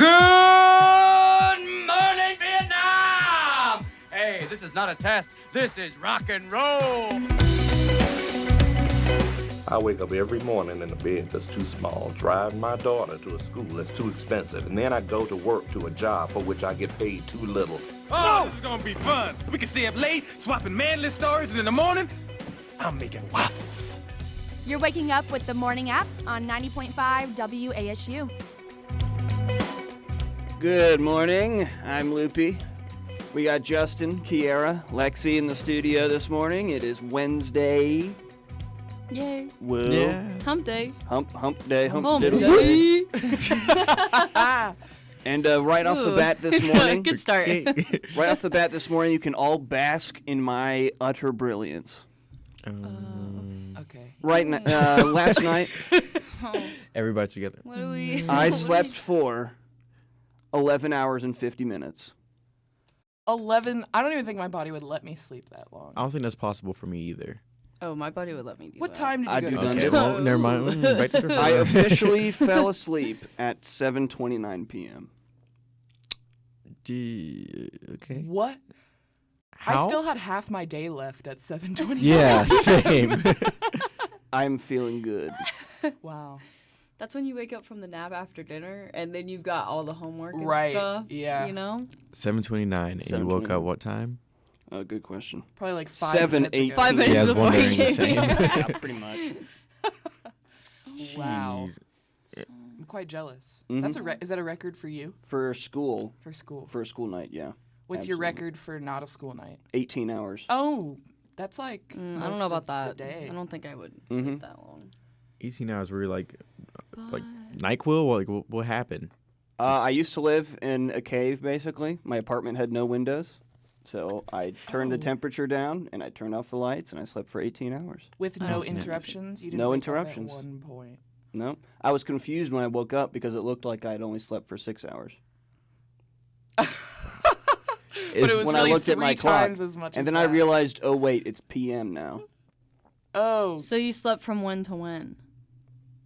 Good morning, Vietnam! Hey, this is not a test. This is rock and roll. I wake up every morning in a bed that's too small, drive my daughter to a school that's too expensive, and then I go to work to a job for which I get paid too little. Oh, this is gonna be fun. We can stay up late, swapping manly stories, and in the morning, I'm making waffles. You're waking up with the morning app on 90.5 WASU. Good morning. I'm Loopy. We got Justin, Kiera, Lexi in the studio this morning. It is Wednesday. Yay. Woo. Yeah. Hump day. Hump day. Hump diddle day. And right off the bat this morning, Good start. right off the bat this morning, you can all bask in my utter brilliance. Okay. Last night, Everybody together. What do we? I slept for 11 hours and 50 minutes. 11. I don't even think my body would let me sleep that long. I don't think that's possible for me either. Oh, my buddy would let me do What that. time did you I go do to that. bed? Okay, well, never mind. Back to the I officially fell asleep at 7:29 p.m. Okay. What? How? I still had half my day left at 7:20. Yeah, same. I'm feeling good. Wow. That's when you wake up from the nap after dinner, and then you've got all the homework and Right, stuff. yeah. You know? 7:29, and you woke 7:29. up what time? Good question. Probably like 5 7, minutes 8. ago. 5 minutes Yeah, I was before wondering the you. same. Yeah, pretty much. Wow. Jeez. I'm quite jealous. Mhm. That's is that a record for you? For school. For school. For a school night, yeah. What's your absolutely. record for not a school night? 18 hours. Oh, that's like I don't most know about of the that. day. I don't think I would Mhm. sleep that long. 18 hours were like NyQuil? What happened? I used to live in a cave, basically. My apartment had no windows. So I turned the temperature down, and I turned off the lights, and I slept for 18 hours. With I no don't see that. interruptions? You didn't No wake up interruptions. at one point. No. I was confused when I woke up because it looked like I had only slept for 6 hours. But it was when really I looked at my 3 clock. times as much And as then I that. realized, oh, wait, it's PM now. Oh. So you slept from when to when?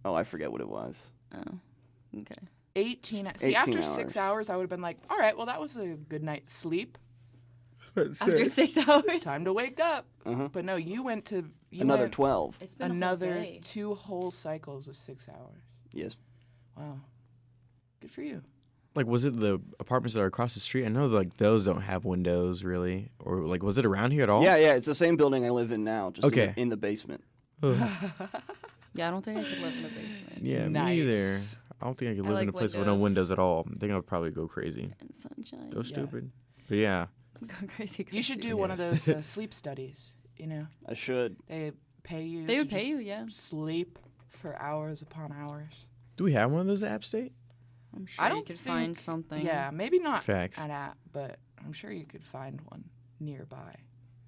Oh, I forget what it was. Oh, okay. 18. See, 18 after hours. 6 hours, I would have been like, all right, well, that was a good night's sleep. After 6 hours? Time to wake up. Uh-huh. But no, you went to Another 12. It's been another a whole day. 2 whole cycles of 6 hours. Yes. Wow. Good for you. Like, was it the apartments that are across the street? I know, like, those don't have windows, really. Or, like, was it around here at all? Yeah, it's the same building I live in now, just Okay. in the basement. Yeah, I don't think I could live in a basement. Yeah, Nice. me either. I don't think I could I live in like a place with no windows. windows at all. I think I would probably go crazy. And sunshine. Go Yeah. stupid. But yeah. Go crazy. You should do Yes. one of those sleep studies, you know? I should. They pay you. They to would pay just you, yeah. Sleep for hours upon hours. Do we have one of those at App State? I'm sure I you don't could find think- something. Yeah, maybe not Facts. at app, but I'm sure you could find one nearby.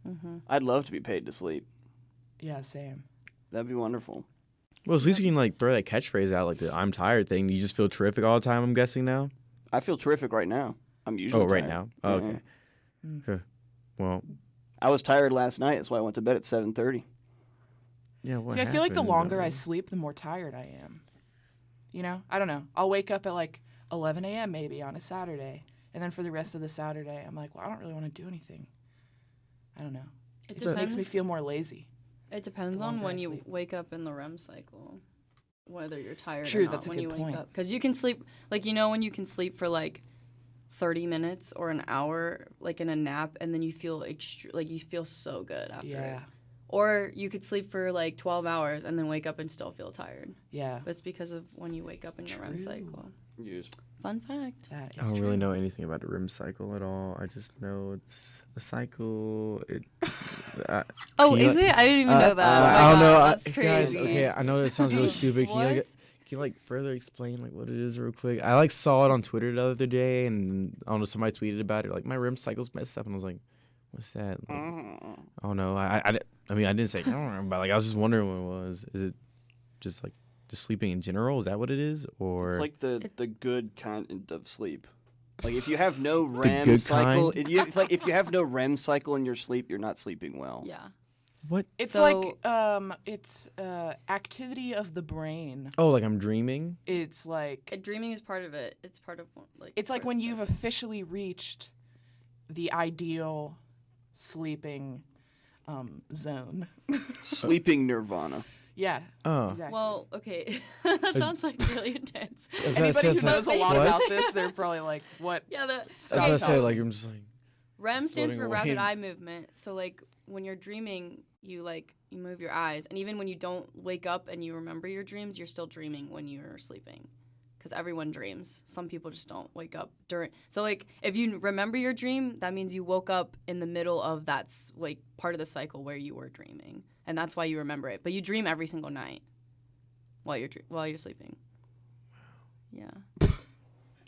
Mm-hmm. I'd love to be paid to sleep. Yeah, same. That'd be wonderful. Well, at least you can, like, throw that catchphrase out, like the I'm tired thing. You just feel terrific all the time, I'm guessing now? I feel terrific right now. I'm usually Right tired. now? Oh, okay. Mm. Huh. Well, I was tired last night. That's why I went to bed at 7:30. yeah, what See, I feel like the happened? longer I sleep, the more tired I am. You know? I don't know. I'll wake up at like 11 a.m. maybe on a Saturday. And then for the rest of the Saturday, I'm like, well, I don't really want to do anything. I don't know. It It just makes me depends. feel more lazy. It depends the on longer when I you sleep. wake up in the REM cycle, whether you're tired True, or not that's a when good you wake point. up. Because you can sleep, like, you know, when you can sleep for like 30 minutes or an hour, like in a nap, and then you feel you feel so good after it. Yeah. Or you could sleep for like 12 hours and then wake up and still feel tired. Yeah. But it's because of when you wake up in your REM True. cycle. Yes. Fun fact. That is I don't true. really know anything about the REM cycle at all. I just know it's a cycle. Oh, Can you, is like- it? I didn't even know that. Oh my I don't know. God, that's Guys, crazy. okay, I know that sounds really stupid. Can What? you like further explain like what it is real quick? I like saw it on Twitter the other day, and I don't know, somebody tweeted about it. Like, my REM cycle's messed up, and I was like, what's that? Like, I don't know. I mean, I didn't say I don't remember, but like I was just wondering what it was. Is it just like just sleeping in general? Is that what it is, or It's like the good kind of sleep. Like if you have no REM good cycle, kind? it's like if you have no REM cycle in your sleep, you're not sleeping well. Yeah. What? It's So- it's activity of the brain. Oh, like I'm dreaming? It's like Dreaming is part of it. It's part of like. it's like part when of you've cycle. officially reached the ideal sleeping zone. Sleeping nirvana. Yeah. Oh. Exactly. Well, okay, that sounds like really intense. Anybody who knows a lot what? about this, they're probably like, "What?" Yeah, I was Stop about to say, talking. like, I'm just like, REM stands floating for away. rapid eye movement. So like when you're dreaming, you move your eyes, and even when you don't wake up and you remember your dreams, you're still dreaming when you're sleeping, because everyone dreams. Some people just don't wake up during. So like if you remember your dream, that means you woke up in the middle of like part of the cycle where you were dreaming, and that's why you remember it. But you dream every single night while you're sleeping. Yeah.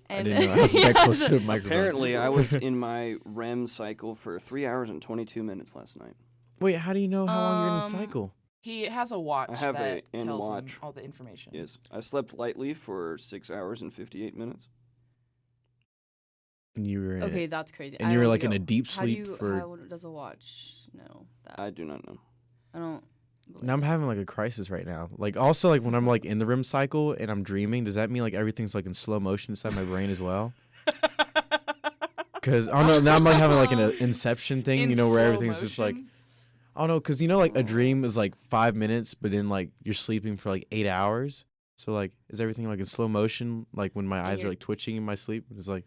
I didn't know I was that close to the microphone. Apparently, I was in my REM cycle for 3 hours and 22 minutes last night. Wait, how do you know how long you're in the Um, cycle? He has a watch I have that a tells watch. him all the information. Yes, I slept lightly for 6 hours and 58 minutes. And you were in Okay, it. that's crazy. And I you were don't like in know. a deep How do sleep you, for. How does a watch know that? I do not know. I don't. believe Now I'm it. having like a crisis right now. Like also like when I'm like in the REM cycle and I'm dreaming, does that mean like everything's like in slow motion inside my brain as well? Because I don't know. Now I'm like having like an inception thing, In you know, where slow everything's just like. motion? I don't know, because you know like a dream is like 5 minutes, but then like you're sleeping for like 8 hours. So like is everything like in slow motion? Like when my eyes are you're- like twitching in my sleep, it's like.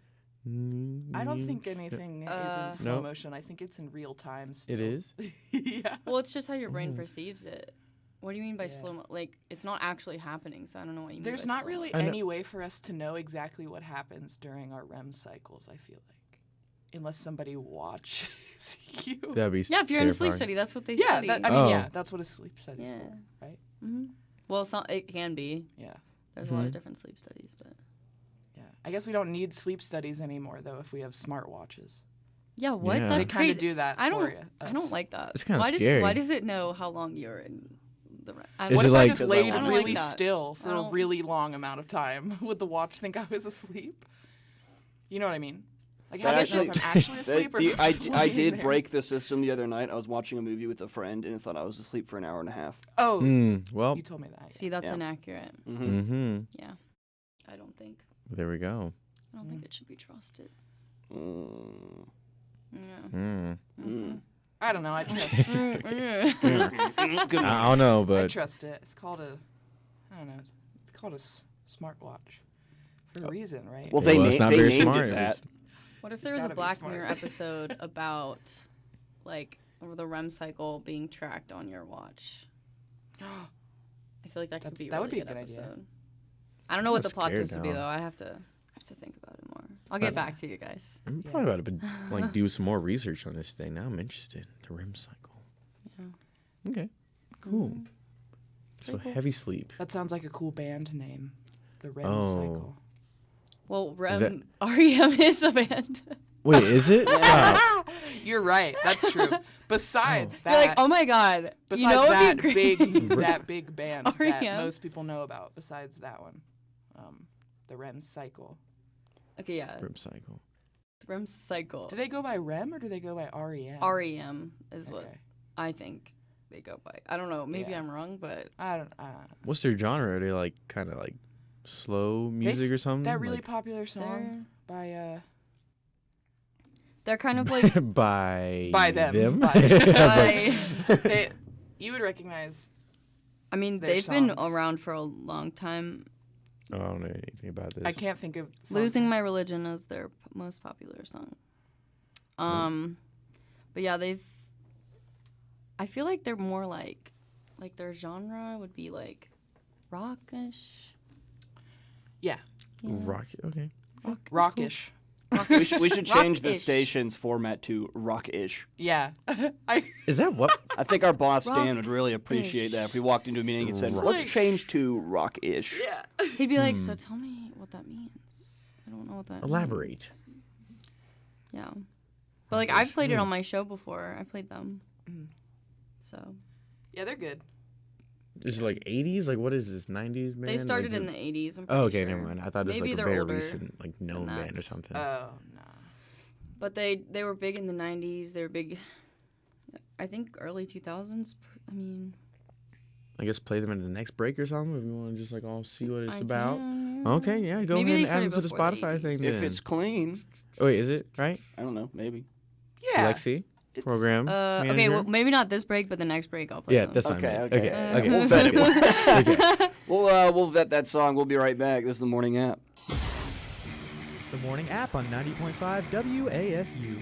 I don't think anything is in slow No? motion. I think it's in real time still. It is? Yeah. Well, it's just how your brain Mm. perceives it. What do you mean by Yeah. slow? Like it's not actually happening, so I don't know what you mean. There's by not slow. really I know- any way for us to know exactly what happens during our REM cycles, I feel like. Unless somebody watches you. That'd be Yeah, if you're in a sleep terrifying. study, that's what they Yeah, study. I mean, Oh. yeah, that's what a sleep study's Yeah. for, right? Well, it can be. Yeah. There's a lot of Mhm. different sleep studies, but Yeah. I guess we don't need sleep studies anymore, though, if we have smartwatches. yeah, what? Yeah. That's They kind of crazy. do that I for don't. you. I don't like that. It's kinda why scary. Why does it know how long you're in the? I Is What it if like- I just Because I laid don't like really that. still I for a don't- really long amount of time? Would the watch think I was asleep? You know what I mean? Like, how do I know if I'm actually asleep or if I'm just I laying did there? break the system the other night. I was watching a movie with a friend and thought I was asleep for an hour and a half. Oh, Well. you told me that. See, that's Yeah. inaccurate. Mm-hmm. Mm-hmm. Yeah, I don't think. There we go. I don't think it should be trusted. Mm. Yeah. Mm. Mm. I don't know. I trust. Good I don't know, I but trust it. It's called a. I don't know. It's called a smartwatch for a reason, right? Well, they, Well, it's not they very named smart. it It that. was- What if It's there was a gotta be Black smart. Mirror episode about, like, the REM cycle being tracked on your watch? I feel like that could That's- be a that would really be a good idea. episode. I don't know what I'm the plot scared twist would be now. though. I have to think about it more. I'll get But- back to you guys. I'm Yeah. probably about to like do some more research on this thing. Now I'm interested. The REM cycle. Yeah. Okay. Cool. Mhm. So Pretty cool. heavy sleep. That sounds like a cool band name. The REM Oh. cycle. Well, that- REM is a band. Wait, is it? Stop. You're right. That's true. Besides that, You're like, oh my god. besides You know what that would be great? big that big band that R.E.M.? most people know about. Besides that one, the REM cycle. Okay, yeah. REM cycle. REM cycle. Do they go by REM or do they go by REM? REM is what Okay. I think they go by. I don't know. Maybe Yeah. I'm wrong, but I don't. What's their genre? Are they like kind of like slow music or something? That really Like, popular song by they're kind of like by them. I By- was like- you would recognize. I mean, their they've been songs. around for a long time. Oh, I don't know anything about this. I can't think of Losing My Religion is their most popular song. But yeah, I feel like they're more like their genre would be like rockish. Yeah, Yeah. Rock. Okay. rockish. We should change the Rock-ish. station's format to rock-ish. Yeah, Is that what? I think our boss Dan would really appreciate Rock-ish. that if we walked into a meeting and said, Rock. "Let's change to rock-ish." yeah. He'd be like, so tell me what that means. I don't know what that Elaborate. means." Yeah. But like I've played it on my show before. I played them. Mhm. So Yeah, they're good. Is it like 80s? Like what is this? 90s, man? they started like, in the 80s. I'm Oh, pretty okay, sure. never mind. I thought it was Maybe like a they're very older recent, like known band or that. something. Oh no. But they were big in the 90s. They were big I think early 2000s. I mean, I guess play them in the next break or something if you want to just like all see what it's I about. can, Okay, yeah, go Maybe ahead they and add them to started the before the Spotify 80s. thing. If then. it's clean, Oh, wait, is it right? I don't know, maybe. Yeah. Lexi, It's- program. okay, manager? well, maybe not this break, but the next break I'll play Yeah, them. that's fine. Okay, man. okay. Okay. We'll vet it. Okay. We'll vet that song. We'll be right back. This is the morning app. The morning app on 90.5 WASU.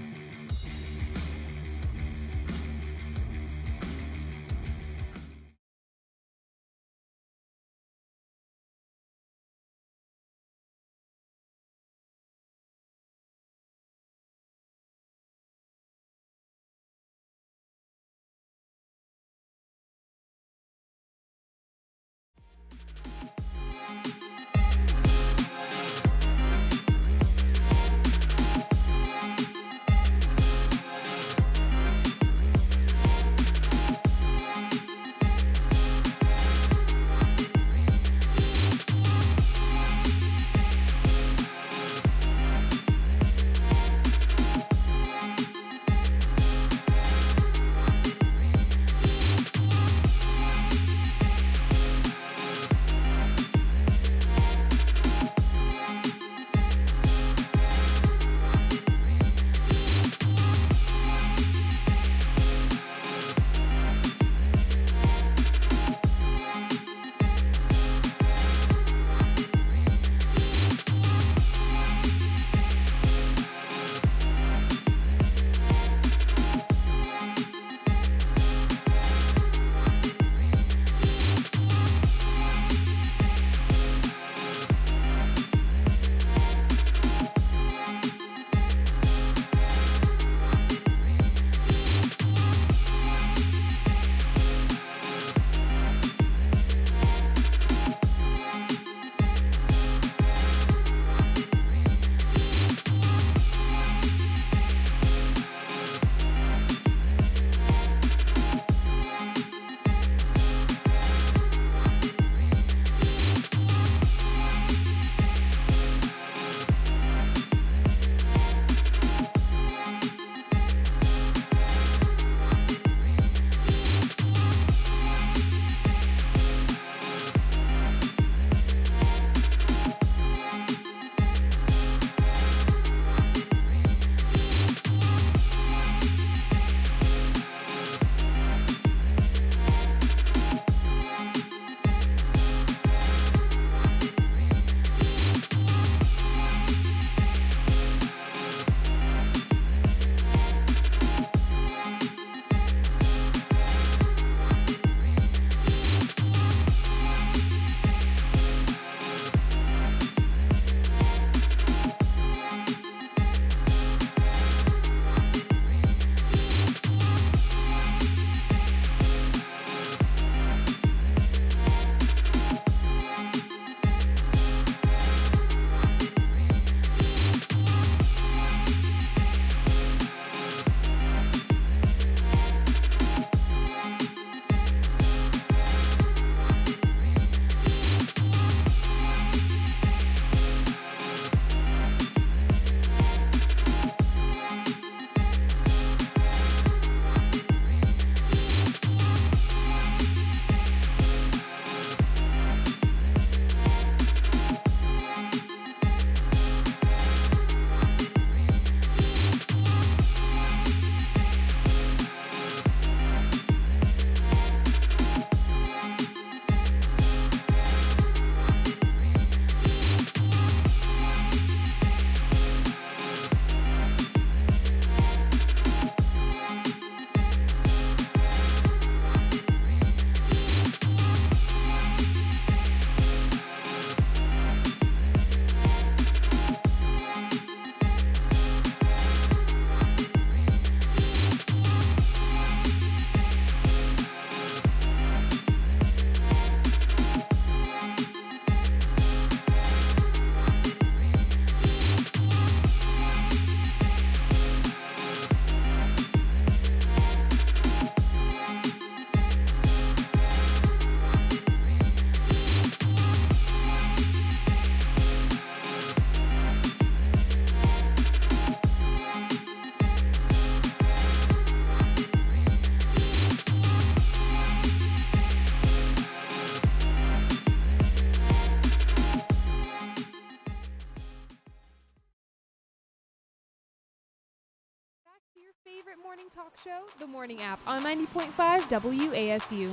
favorite morning talk show, The Morning App, on 90.5 WASU.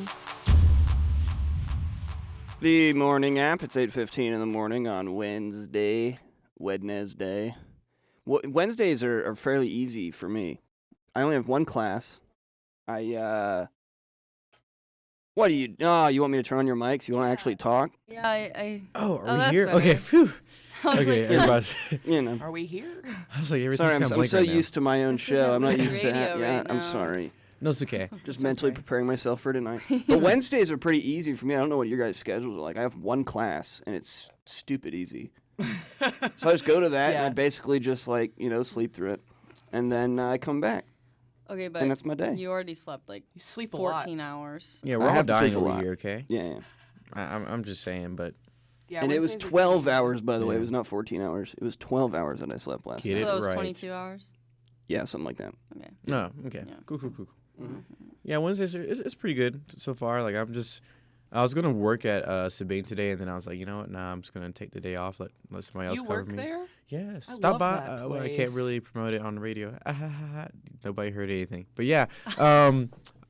The Morning App. It's 8:15 in the morning on Wednesday. Wednesdays are fairly easy for me. I only have one class. What do you... Oh, you want me to turn on your mics? You want to actually talk? Yeah, I Oh, are we that's here? better. Okay, phew. I was Okay, like, everybody's... You know. Are we here? I was like, everything's Sorry, kind of I'm blank so right now. used to my own This show. isn't I'm not good used to... radio Yeah, right I'm now. sorry. No, it's okay. Just mentally preparing myself for tonight. But Wednesdays are pretty easy for me. I don't know what your guys' schedules are like. I have one class, and it's stupid easy. So I just go to that, and I basically just, sleep through it. And then I come back. okay, but And that's my day. you already slept like You sleep a lot. 14 hours. Yeah, I we're all have to dying sleep a over lot. here, okay? Yeah. I'm just saying, but Yeah, And it was Wednesdays are 12 usually- hours, by the way. It Yeah. was not 14 hours. It was 12 hours that I slept last Get night. it So that was right. 22 hours? Yeah, something like that. Okay. no, okay. Yeah. Cool. Yeah, Wednesdays it's pretty good so far. Like I was gonna work at Sabine today, and then I was like, you know what? Nah, I'm just gonna take the day off. Let somebody else You cover work me. there? Yes. I Stop love by. that Well, I can't place. really promote it on the radio. Nobody heard anything. But yeah,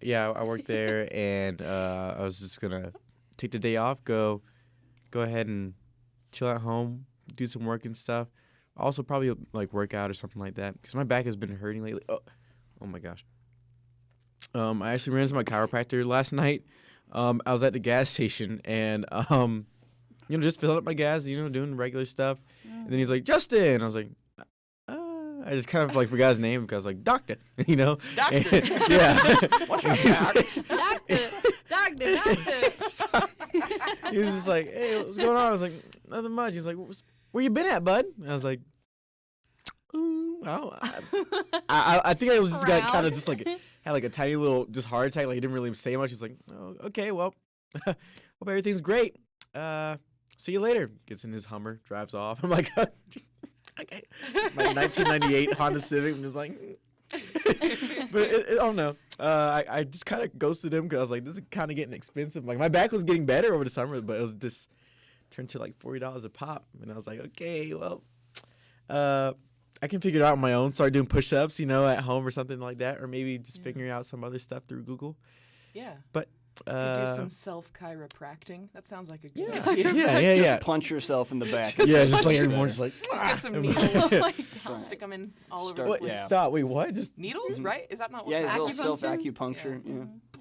yeah, I worked there, and I was just gonna take the day off, go ahead and chill at home, do some work and stuff. Also, probably like work out or something like that, because my back has been hurting lately. Oh my gosh. I actually ran into my chiropractor last night. I was at the gas station, and just filling up my gas, doing regular stuff. And then he's like, Justin. I was like, I just kind of like forgot his name because I was like, doctor, Doctor. And- yeah. What's your Doctor. He was just like, hey, what's going on? I was like, nothing much. He's like, where you been at, bud? And I was like, I think I was just got kind of just like had like a tiny little just heart attack. Like he didn't really say much. He's like, oh, okay, well, hope everything's great. See you later. Gets in his Hummer, drives off. I'm like, okay. My 1998 Honda Civic. I'm just like, but I don't know. I just kind of ghosted him because I was like, this is kind of getting expensive. Like my back was getting better over the summer, but it was just turned to like $40 a pop, and I was like, okay, well, I can figure it out on my own. Start doing push-ups, at home or something like that, or maybe just figuring out some other stuff through Google. Yeah. But You could do some self-chiropracting. That sounds like a good yeah, idea. yeah. Just punch yourself in the back. Yeah, just like every morning, just like Just get some "Ah." needles. Oh Stick them in all over Start- the What? place. Yeah. Stop. Wait, what? Just Needles, right? Is that not what Yeah, it's a little Acupuncture? self-acupuncture. Yeah.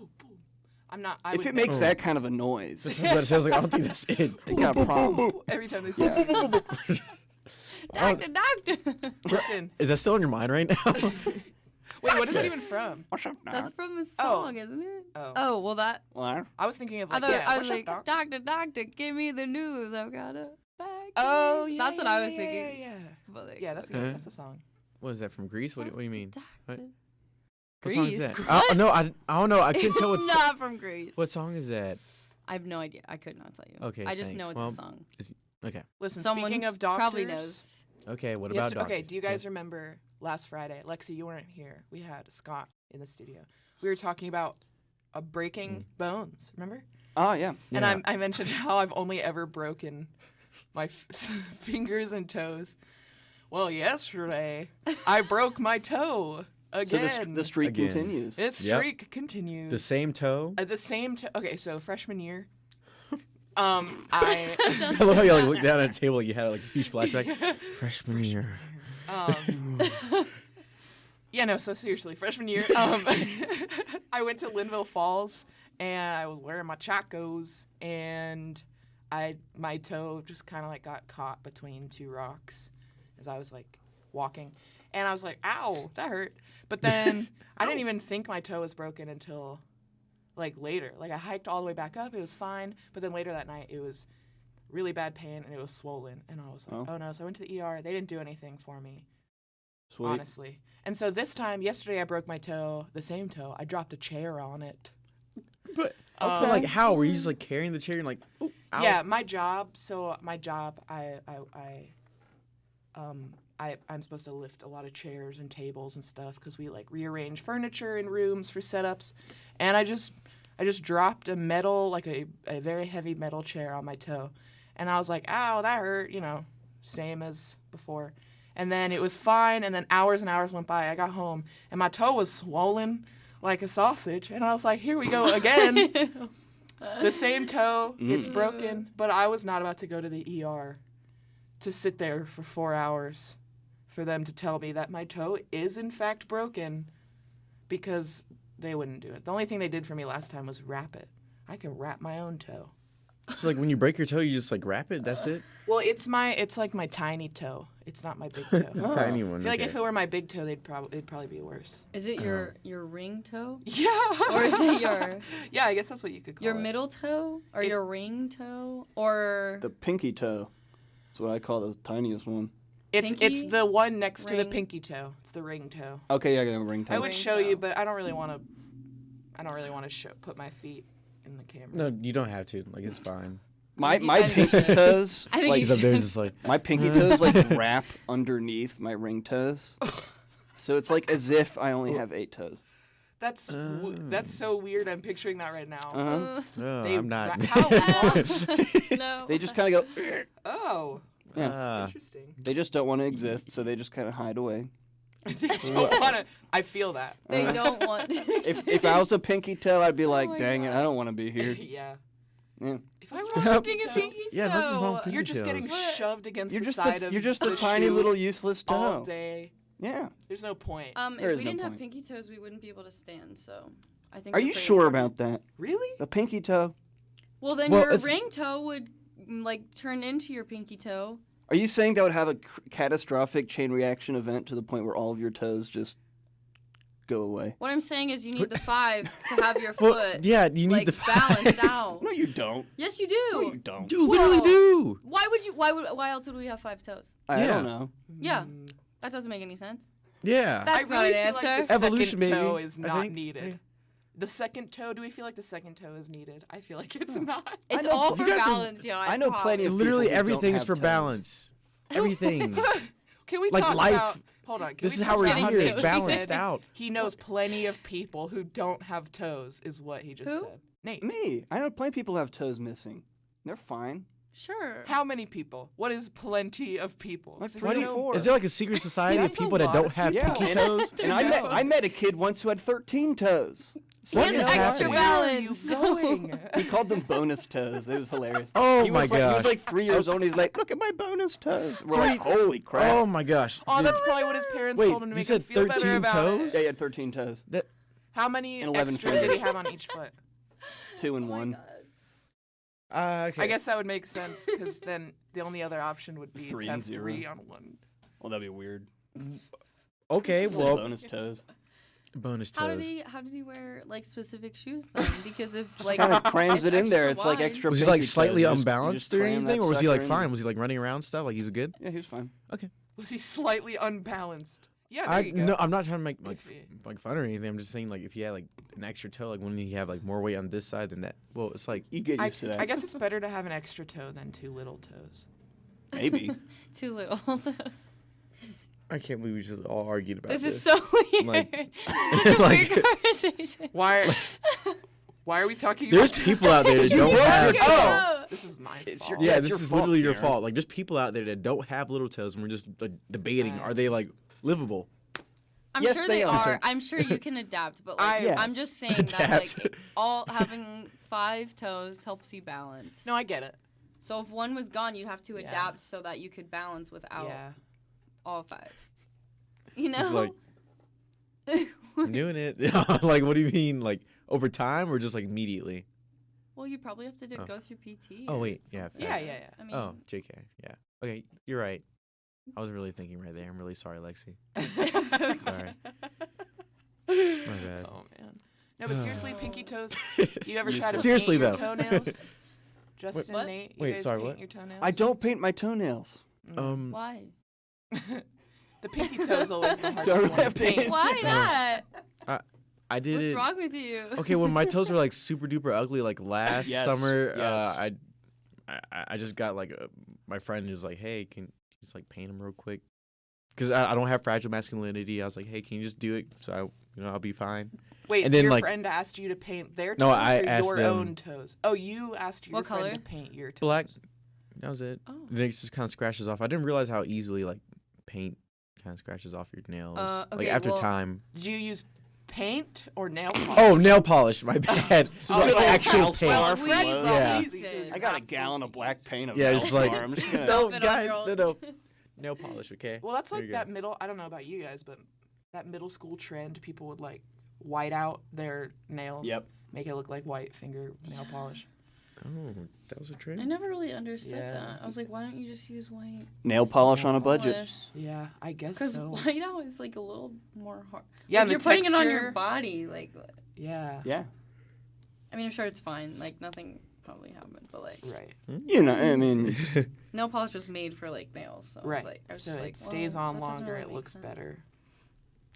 I'm not. I If would it makes never- that kind of a noise, but it sounds like I don't think that's it. they got a problem. Every time they say that. Doctor. Listen. Is that still in your mind right now? Wait, what is that even from? What's up, That's doc? from a Oh. song, isn't it? Oh. Well, that. Well, I was thinking of I like, thought yeah, I what's was like, up, doc? doctor, give me the news. I've got a back. Oh, yeah. That's what I was yeah, thinking. Yeah, But like, yeah. That's Okay. that's a song. What is that from Greece? What do you mean? What? Doctor. What song is Greece? that? No, I don't know. I couldn't tell It's what. not from Greece. What song is that? I have no idea. I could not tell you. Okay, I just thanks. know it's Well, a song. Okay. Listen, Someone speaking of doctors, probably knows. Okay. What Yes, about doctors? okay, do you guys remember last Friday? Lexi, you weren't here. We had Scott in the studio. We were talking about breaking bones, remember? oh yeah. And Yeah. I mentioned how I've only ever broken my fingers and toes. Well, yesterday I broke my toe So again. the streak Again. continues. Its Yep. streak continues. The same toe? At the same time. Okay, so freshman year, I I love how you like looked down at a table like you had like a huge flashback. Freshman year. Yeah, no, so seriously, freshman year, I went to Linville Falls, and I was wearing my chacos, and my toe just kind of like got caught between two rocks as I was like walking, and I was like, ow, that hurt. But then I didn't even think my toe was broken until like later. Like I hiked all the way back up, it was fine, but then later that night it was really bad pain and it was swollen, and I was like, oh no. So I went to the ER. They didn't do anything for me. Sweet. Honestly. And so this time, yesterday I broke my toe, the same toe. I dropped a chair on it. But like how? Were you just like carrying the chair and like ooh, ow? Yeah, my job, I'm supposed to lift a lot of chairs and tables and stuff because we like rearrange furniture in rooms for setups. And I just dropped a metal, like a very heavy metal chair on my toe. And I was like, ow, that hurt, same as before. And then it was fine, and then hours and hours went by. I got home, and my toe was swollen like a sausage. And I was like, here we go again. The same toe, it's broken, but I was not about to go to the ER to sit there for 4 hours for them to tell me that my toe is in fact broken because they wouldn't do it. The only thing they did for me last time was wrap it. I can wrap my own toe. So like when you break your toe, you just like wrap it. That's it. Well, it's like my tiny toe. It's not my big toe. Tiny one. I feel like if it were my big toe, it'd probably be worse. Is it your ring toe? Yeah. Or is it your Yeah, I guess that's what you could call your it. middle toe or your ring toe or The pinky toe. That's what I call the tiniest one. It's the one next to the Ring? pinky toe. It's the ring toe. Okay, yeah, ring toe. I would Ring show toe. you, but I don't really want to put my feet in the camera. No, you don't have to. Like it's fine. My I think pinky you should. toes, I think like you He's up there just like. my pinky toes, like wrap underneath my ring toes. So it's like as if I only have 8 toes. That's so weird. I'm picturing that right now. Uh-huh. No, They I'm not. How long? no. They just kind of go. Oh, Yeah. that's interesting. They just don't want to exist, so they just kind of hide away. They don't want to. I feel that. They don't want. If I was a pinky toe, I'd be like, my dang it, God. I don't want to be here. Yeah. Yeah. If I were What's a wrong with pinky being a toe, pinky Yeah, nothing's wrong toe? with pinky you're just getting toes. shoved against You're the just side a, of you're just the a tiny shoe little useless toe. all day. Yeah. There's no point. If There is we no didn't have point. pinky toes, we wouldn't be able to stand. So, I think. Are they're you pretty sure important. about that? Really? A pinky toe? Well, then Well, your it's- ring toe would like turn into your pinky toe. Are you saying that would have a catastrophic chain reaction event to the point where all of your toes just go away? What I'm saying is, you need the 5 to have your Well, foot yeah, you need like the balanced out. No, you don't. Yes, you No, you do. don't. You literally Whoa. do. Why would you? Why else would we have 5 toes? I Yeah. don't know. Yeah, that doesn't make any sense. Yeah. That's I really not an feel answer. like the Evolution, second toe maybe, is I not think. needed. Yeah. The second toe, do we feel like the second toe is needed? I feel like it's not. It's know all pl- for you guys are- balance, yo. I know plenty of Literally people who don't everything's have for toes. balance. Everything. Can we Like talk life. about? Hold on. Can This we is talk how we're about getting here. to It's it. balanced out. He knows plenty of people who don't have toes, is what he just Who? said. Nate. Me. I know plenty of people who have toes missing. They're fine. Sure. How many people? What is plenty of people? Like Does 3 to anyone know? 4. Is there like a secret society of That's a people that lot don't of have Yeah, pinky and- toes? And I met a kid once who had 13 toes. He has you know extra what? Where are you balance. going? He called them bonus toes. It was hilarious. Oh he my was like, He gosh. was like 3 years old. And he's like, "Look at my bonus toes." We're like, "Holy crap!" Oh my gosh. Oh, Dude, that's probably what his parents Wait, told him to you make him said feel better 13 about toes? it. Yeah, he had 13 toes. How many And 11 extra did he fingers. have on each foot? 2 and 1. okay. I guess that would make sense because then the only other option would be 3 to and have 0. 3 on one. Well, that'd be weird. Okay, Little well, bonus toes. bonus How toes. did he wear like specific shoes then? Because if like Kind of crams it's it in there. extra It's like wide- extra. Was he like pinky toes. slightly You just unbalanced or cram that anything, or was he sucker like in fine? there. Was he like running around stuff? Like he's good? Yeah, he was fine. Was he slightly unbalanced? Yeah, there you go. No, I'm not trying to make Iffy. like fun or anything. I'm just saying like if he had like an extra toe, like wouldn't he have like more weight on this side than that? Well, it's like You get I, used to that. I guess it's better to have an extra toe than 2 little toes. Maybe. too little. I can't believe we just all argued about This this. is so weird. Like- Such a like- weird conversation. Why? Why are we talking There's about people out there that don't have. Oh. This is my It's fault. your- Yeah, it's this your is fault, literally your Kiera. fault. Like, there's people out there that don't have little toes, and we're just like debating: are they like livable? I'm Yes, sure they they are. are. I'm sure you can adapt, but like Yes. I'm just saying that like all having 5 toes helps you balance. No, I get it. So if one was gone, you'd have to Yeah. adapt so that you could balance without Yeah. all 5. You know? Just like I'm doing it. Like, what do you mean? Like over time, or just like immediately? well, you probably have to Oh. go through PT. Oh or wait, yeah. something. Yeah, facts. yeah, yeah. I mean, Oh, JK. Yeah. Okay, you're right. I was really thinking right there. I'm really sorry, Lexi. Sorry. My bad. Oh man. No, but seriously, pinky toes. You ever You try to Seriously, paint though. your toenails? Justin, What? Nate, you Wait, guys sorry, paint what? your toenails? I don't paint my toenails. why? The pinky toe's always the Do I hardest really one have to to paint. answer? Why not? I did What's it. wrong with you? Okay, when my toes were like super duper ugly, like last Yes, summer, yes. I just got like my friend was like, hey, can you just like paint them real quick? Because I don't have fragile masculinity. I was like, hey, can you just do it so I'll be fine. Wait, And then, your like- friend asked you to paint their toes No, I or asked your them- own toes? Oh, you asked your What friend color? to paint your toes. Black. That was it. Oh. Then it just kind of scratches off. I didn't realize how easily like paint kind of scratches off your nails. Okay, like after well- time. Did you use paint or nail polish? Oh, nail polish. My bad. So Like good old actual Valspar paint. for we- low. Yeah. I got a gallon of black paint. Yeah, just like I'm just gonna. no, Dump it on guys, your no, old- no. Nail polish, okay? Well, that's There like you go. that middle. I don't know about you guys, but that middle school trend. People would like white out their nails. Yep. Make it look like white finger nail polish. Oh, that was a I trend. never really understood Yeah. that. I was like, why don't you just use white Nail polish on a budget. polish? Yeah, I guess Because so. white out is like a little more hard. Yeah, like, and the you're putting it on your texture- body. Like, Yeah. Yeah. I mean, I'm sure it's fine. Like, nothing probably happened, but like, Right. You know, I mean, nail polish was made for like nails. So Right. I was So just it like, stays well, on that doesn't longer. really It make looks sense. better.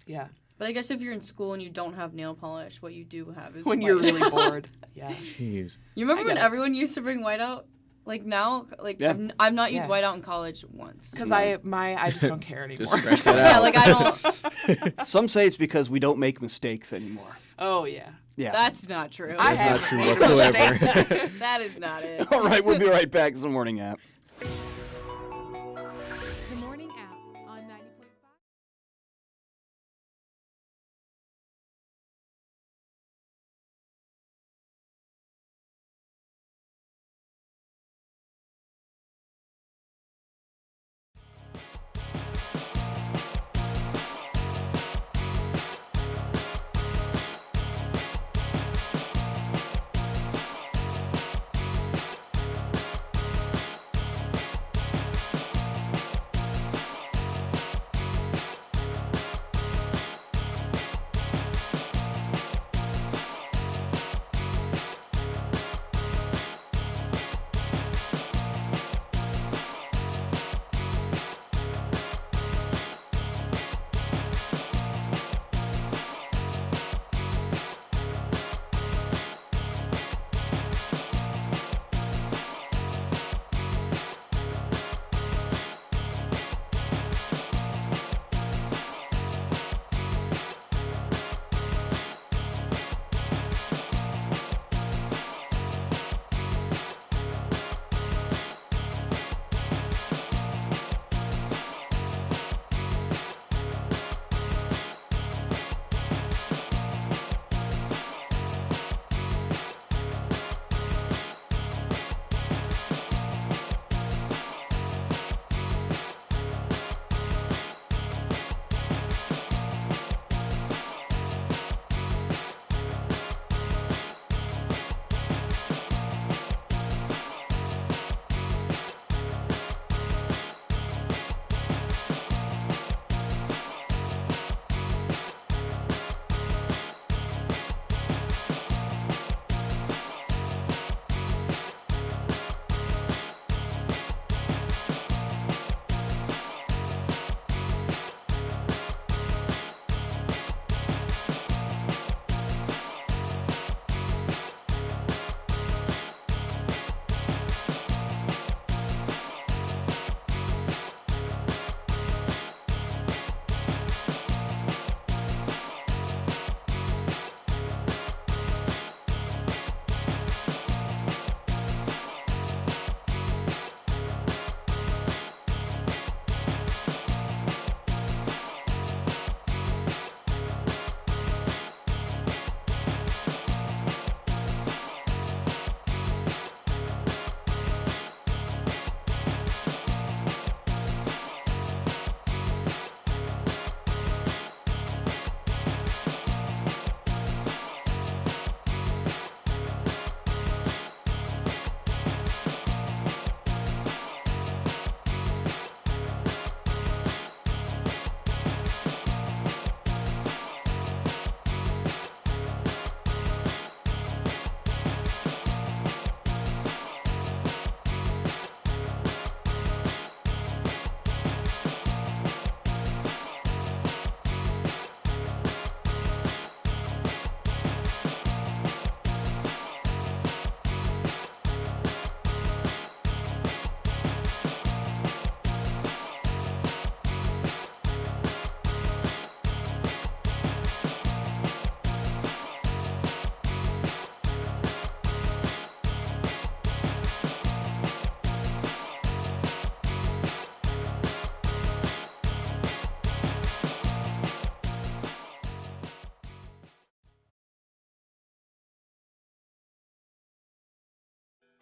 Yeah. But I guess if you're in school and you don't have nail polish, what you do have is When you're white. really bored. Yeah. Jeez. You remember I when get it. everyone used to bring white out? Like now, like Yeah. I've not used Yeah. white out in college once. Because I just don't care anymore. Just scratch that Yeah, out. like I don't. some say it's because we don't make mistakes anymore. Oh yeah. Yeah. That's not true. I That's not haven't true made a mistake. whatsoever. That is not it. All right, we'll be right back. It's the morning app. The Morning App on 90.5.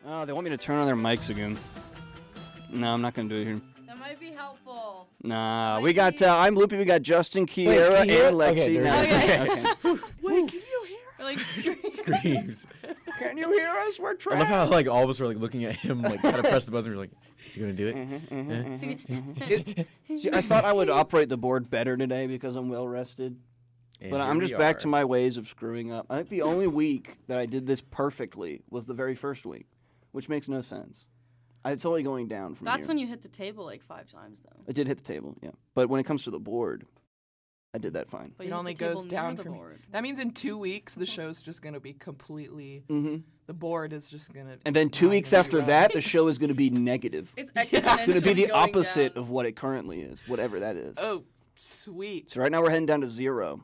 Oh, they want me to turn on their mics again. No, I'm not gonna do it here. That might be helpful. Nah, we got. I'm Loopy. We got Justin, Kiera, and Lexi. Okay. Wait, can you hear? Or like Screams. Can you hear us? We're I trapped. love how like all of us were like looking at him, like trying to press the button. We're like, is he gonna do it? See, I thought I would operate the board better today because I'm well rested. But I'm just back to my ways of screwing up. I think the only week that I did this perfectly was the very first week, which makes no sense. It's only going down from That's here. when you hit the table like 5 times, though. I did hit the table, yeah. But when it comes to the board, I did that fine. But It you hit only the table goes near down the from. board. That means in 2 weeks the show's just gonna be completely. Mm-hmm. The board is just gonna. And then 2 weeks after that, the show is going to be negative. It's It's going to be the exponentially going opposite down. of what it currently is, whatever that is. Oh, sweet. So right now we're heading down to 0.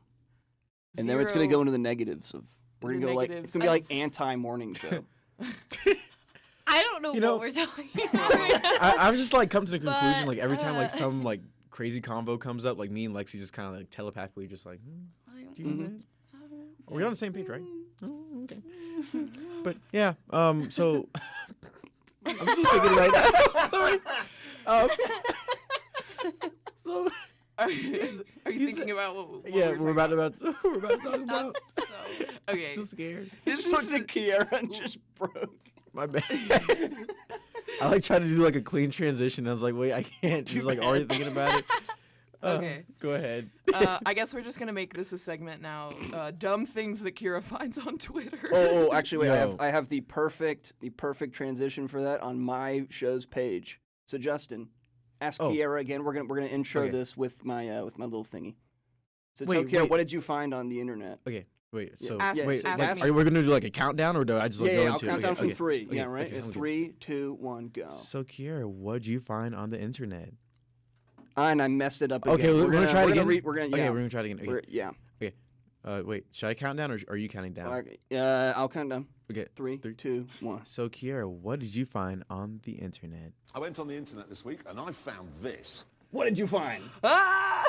And then it's going to go into the negatives of. We're going to go like. It's going to be like anti-morning show. I don't know You know- what we're talking about. I've just like come to the conclusion But, like every time like some like crazy combo comes up, like me and Lexi just kind of like telepathically just like, do you know that? Are we on the same page, right? Oh, okay. But yeah, so I'm just thinking right now. Sorry. So Are you thinking about what yeah, we were we're about talking to we're about to talk about. That's so... Okay. I'm so scared. This So is the Kiera and just broke. My bad. I like trying to do like a clean transition. I was like, wait, I can't. Just like already thinking about it. Okay. Go ahead. I guess we're just gonna make this a segment now. Dumb things that Kiera finds on Twitter. Oh, actually, wait. Yo. I have the perfect transition for that on my show's page. So Justin, ask Oh. Kiera again. We're gonna intro Okay. this with my little thingy. So Wait, tell Kiera, wait. what did you find on the internet? Okay. Wait. Yeah. So Ask- wait. ask Like, me. are we gonna do like a countdown, or do I just like go I'll into? count down okay, from okay. 3. Okay, Yeah, right. okay, sounds good. 3, 2, 1, go. So Kiera, what'd you find on the internet? And I messed it up again. Okay, we're gonna try it again. We're gonna Okay, yeah. we're gonna try it again. Okay. Yeah. Wait, should I count down or are you counting down? I'll count down. Okay. 3, 2, 1. So Kiera, what did you find on the internet? I went on the internet this week and I found this. What did you find? Ah!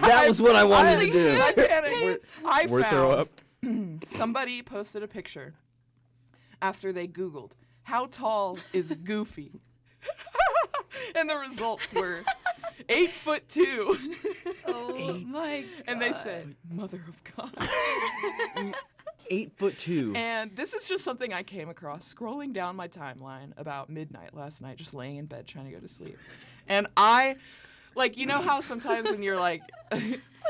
That was what I wanted to do. I panicked. I Word throw up. found somebody posted a picture after they Googled how tall is Goofy, and the results were 8'2". Oh my god. And they said, "Mother of God." 8'2". And this is just something I came across scrolling down my timeline about midnight last night, just laying in bed trying to go to sleep. And I, like, you know how sometimes when you're like,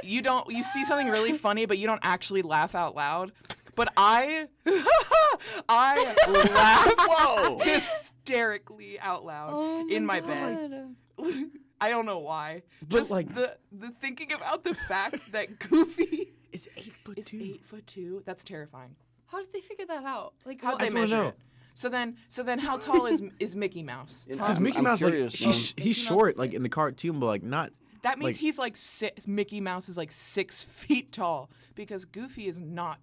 you see something really funny, but you don't actually laugh out loud? But I laugh hysterically out loud Oh in my God. bed. I don't know why. But, Just like- the thinking about the fact that Goofy It's 8'2". is 8'2", that's terrifying. How did they figure that out? Like, How'd what- they just wanna measure know. it? So then how tall is Mickey Mouse? Because I'm- Mickey I'm Mouse, like, curious, he's Mickey Mouse short, is like like- in the cartoon, but like not. That means like- he's like Mickey Mouse is like 6 feet tall because Goofy is not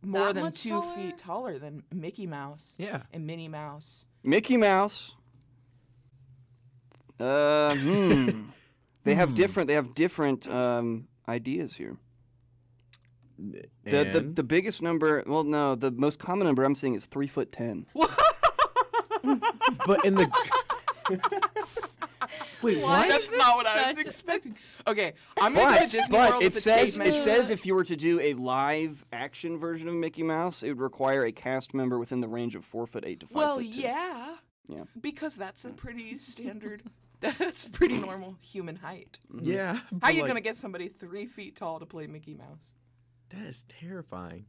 more That than much 2 taller? feet taller than Mickey Mouse Yeah. and Minnie Mouse. Mickey Mouse. They have different ideas here. And The biggest number, well, no, the most common number I'm seeing is 3'10". but in the. Wait, Why? what? That's not what I was Such a- expecting. Okay, I'm gonna go to Disney World But with it a tape says measure. if you were to do a live action version of Mickey Mouse, it would require a cast member within the range of 4'8" to 5'2". Well, yeah. Yeah. Because that's a pretty standard. That's a pretty normal human height. Yeah. How but, are you like, gonna get somebody 3 feet tall to play Mickey Mouse? That is terrifying.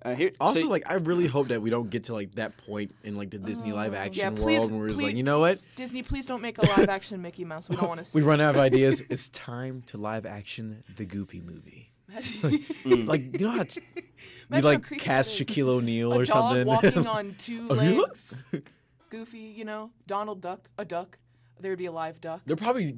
Also, Also, like, I really hope that we don't get to like that point in like the Disney live action Yeah, world please- where we're just like, please- you know what? Disney, please don't make a live action Mickey Mouse. We don't want to see. We run out of ideas. It's time to live action the Goofy movie. Like, you know how we Imagine how like creepy cast that is. Shaquille O'Neal A or dog something. walking on 2 Oh, you look- legs. Goofy, you know, Donald Duck, a duck. There would be a live duck. They'll probably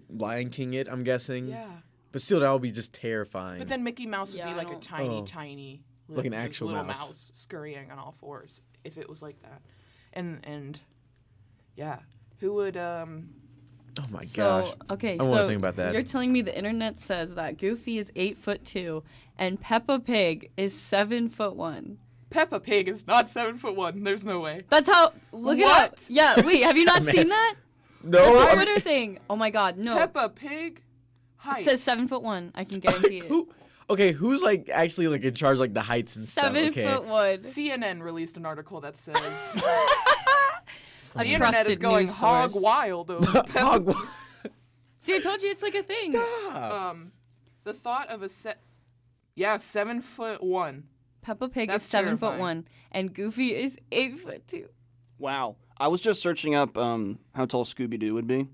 Lion King it, I'm guessing. Yeah. But still, that would be just terrifying. But then Mickey Mouse would Yeah, be I like a don't- tiny, Oh. tiny, Like an just actual little mouse. scurrying on all fours. If it was like that, and yeah, who would oh my gosh. So okay, I wanna so think about that. you're telling me the internet says that Goofy is 8'2" and Peppa Pig is 7'1". Peppa Pig is not 7'1". There's no way. That's how. Look it up. Yeah. Wait. Have you not seen that? No. That's a Twitter thing. Oh my God. No. Peppa Pig. Height. It says 7'1". I can guarantee it. Okay, who's like actually like in charge like the heights and stuff? 7'1". CNN released an article that says A the internet is going news hog source. wild over Peppa. See, I told you it's like a thing. The thought of 7'1". Peppa Pig That's is terrifying. 7'1", and Goofy is 8'2". Wow. I was just searching up how tall Scooby-Doo would be,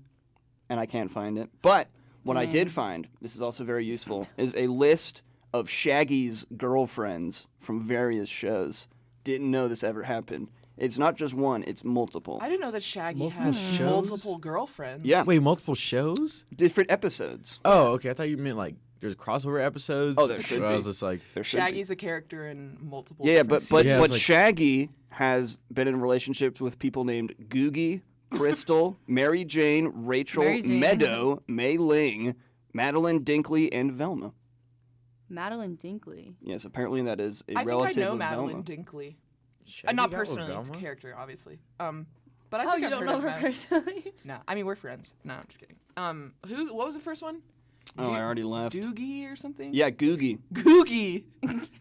and I can't find it. But what I did find, this is also very useful, is a list of Shaggy's girlfriends from various shows. Didn't know this ever happened. It's not just one, it's multiple. I didn't know that Shaggy Multiple had shows? multiple girlfriends. Yeah. Wait, multiple shows? Different episodes. Oh, okay. I thought you meant like there's crossover episodes. Oh, there should I be. was just like, There should be. Shaggy's a character in multiple. Yeah, different but seasons. Yeah, but it's like- Shaggy has been in relationships with people named Googie, Crystal, Mary Jane, Rachel, Mary Jane. Meadow, Mei Ling, Madeline Dinkley, and Velma. Madeline Dinkley. Yes, apparently that is a I think relative I know of Madeline Velma. Dinkley. Shaggy Not got with personally, it's a Velma? character, obviously. But I Oh, think you I've don't heard know of her Madeline. personally? No, I mean we're friends. No, I'm just kidding. What was the first one? Oh, I already left. Doogie or something? Yeah, Googie. Googie.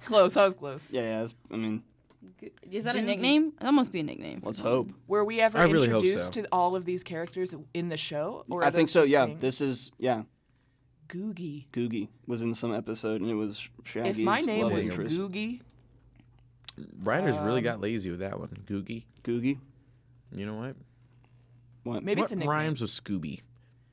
Close. I was close. Yeah, I mean, Is that a Doogie. nickname? That must be a nickname. let's hope. Were we ever I really hope introduced so. to all of these characters in the show? Or I are think those so, just yeah. things? This is, yeah. Googie. Googie was in some episode, and it was Shaggy's If my name love was interest. Googie, writers really got lazy with that one. Googie. Googie? You know what? What? maybe what it's a nickname. rhymes with Scooby?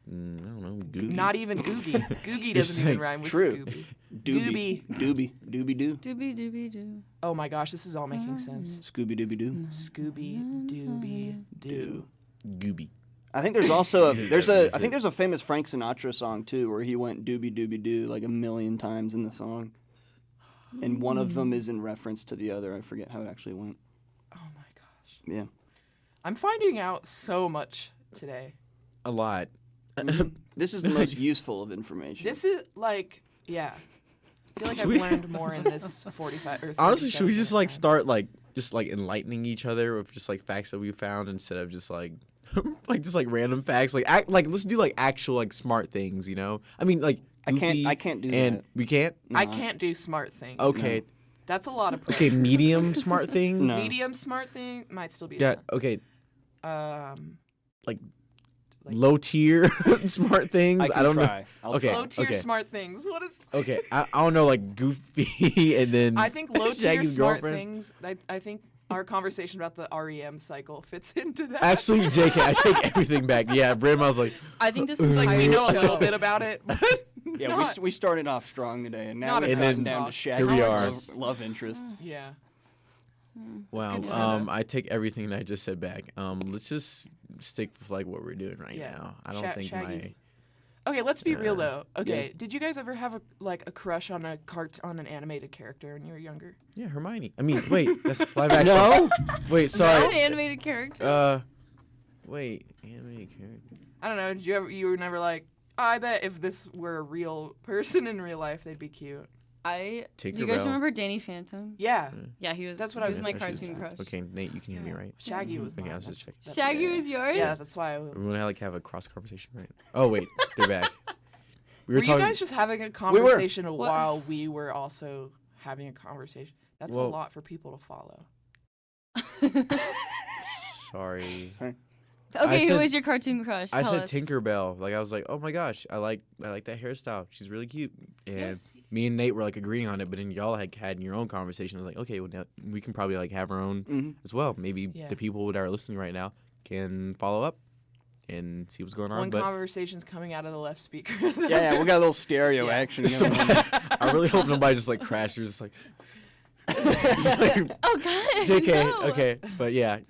I don't know. Googie. Not even Googie. Googie doesn't It's even like- rhyme with True. Scooby. Doobie. Doobie. Doobie-doo. Doobie doobie doo. Oh my gosh, this is all making sense. Scooby-Dooby-doo. Scooby Dooby Doo. Gooby. I think there's also I think there's a famous Frank Sinatra song too where he went doobie doobie doo like a million times in the song. And one of them is in reference to the other. I forget how it actually went. Oh my gosh. Yeah. I'm finding out so much today. A lot. This is the most useful of information. This is like, yeah. I feel like I've learned more in this 45 or Honestly, should we 37 just minute like time. start like just like enlightening each other with just like facts that we found instead of just like like just like random facts? Like let's do like actual like smart things, you know? I mean like I goofy can't do and that. we can't? I Nah. can't do smart things. Okay. That's a lot of pressure. Okay, medium smart things? No. Medium smart thing might still be Yeah, a okay. 10. Like Like- low tier smart things. I can don't try. know. I'll Okay. Low tier okay. smart things. What is? Okay, I don't know, like Goofy and then I think low tier Shaggy's smart girlfriend. things. I think our conversation about the REM cycle fits into that. Actually, JK, I take everything back. Yeah, Brim, I was like, I think this is like we know a show. little bit about it. But Yeah, not- we started off strong today, and now Not we've enough gotten to down to talk. Shaggy's Here we are. love interest. yeah. wow. good to know that. I take everything that I just said back. Let's just stick with like what we're doing right Yeah. now. I don't think Shaggy's- Okay, let's be real though. Okay, did you guys ever have a crush on on an animated character when you were younger? yeah, Hermione. I mean, wait, that's live action. No. Wait, An sorry. animated character. Wait, animated character. I don't know. Did you were never like, I bet if this were a real person in real life, they'd be cute. Do you guys Tinkerbell. remember Danny Phantom? Yeah, Yeah, he was. That's what he I was was my thinking. cartoon crush. Okay, Nate, you can hear me, right? Shaggy was Okay, mine. I was just That's- checking. that's Shaggy good. was yours? Yeah, that's why. We want to like have a cross conversation, right? Oh wait, they're back. We Were talking. you guys just having a conversation while we were also having a conversation? That's a Well- lot for people to follow. Sorry. Okay, who said- is your cartoon crush? I Tell said us. Tinkerbell. Like I was like, oh my gosh, I like that hairstyle. She's really cute. And Yes. me and Nate were like agreeing on it, but then y'all had your own conversation. I was like, okay, well now we can probably like have our own Mhm. as well. Maybe Yeah. the people that are listening right now can follow up and see what's going on. One But conversation's coming out of the left speaker. Yeah, we got a little stereo Yeah. action going somebody- on. I really hope nobody just like crashes. Just like, just like Oh God. JK. no. Okay, but yeah.